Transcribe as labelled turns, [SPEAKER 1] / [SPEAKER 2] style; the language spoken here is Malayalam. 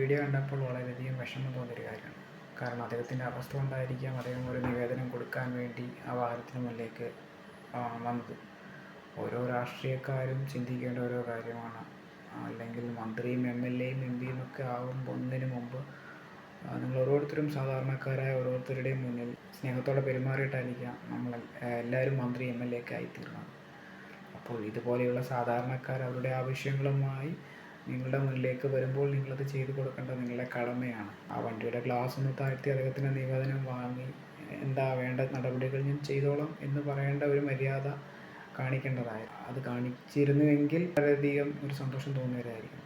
[SPEAKER 1] വീഡിയോ കണ്ടപ്പോൾ വളരെയധികം വിഷമം തോന്നിയൊരു കാര്യമാണ്. കാരണം അദ്ദേഹത്തിൻ്റെ അവസ്ഥ കൊണ്ടായിരിക്കാം അദ്ദേഹം ഒരു നിവേദനം കൊടുക്കാൻ വേണ്ടി ആ വാഹനത്തിന് മുന്നിലേക്ക് വന്നത്. ഓരോ രാഷ്ട്രീയക്കാരും ചിന്തിക്കേണ്ട ഓരോ കാര്യമാണ്. അല്ലെങ്കിൽ മന്ത്രിയും എം എൽ എയും എം പിയും ഒക്കെ ആകുന്നതിന് മുമ്പ് നിങ്ങൾ ഓരോരുത്തരും സാധാരണക്കാരായ ഓരോരുത്തരുടെയും മുന്നിൽ സ്നേഹത്തോടെ പെരുമാറിയിട്ടായിരിക്കാം നമ്മൾ എല്ലാവരും മന്ത്രി എം എൽ എ ഒക്കെ ആയിത്തീർന്നത്. അപ്പോൾ ഇതുപോലെയുള്ള സാധാരണക്കാർ അവരുടെ ആവശ്യങ്ങളുമായി നിങ്ങളുടെ മുന്നിലേക്ക് വരുമ്പോൾ നിങ്ങളത് ചെയ്തു കൊടുക്കേണ്ടത് നിങ്ങളുടെ കടമയാണ്. ആ വണ്ടിയുടെ ഗ്ലാസ് ഒന്ന് താഴ്ത്തി അദ്ദേഹത്തിൻ്റെ നിവേദനം വാങ്ങി എന്താ വേണ്ട നടപടികൾ ഞാൻ ചെയ്തോളാം എന്ന് പറയേണ്ട ഒരു മര്യാദ കാണിക്കേണ്ടതായിരുന്നു. അത് കാണിച്ചിരുന്നുവെങ്കിൽ വളരെയധികം ഒരു സന്തോഷം തോന്നിയവരായിരിക്കും.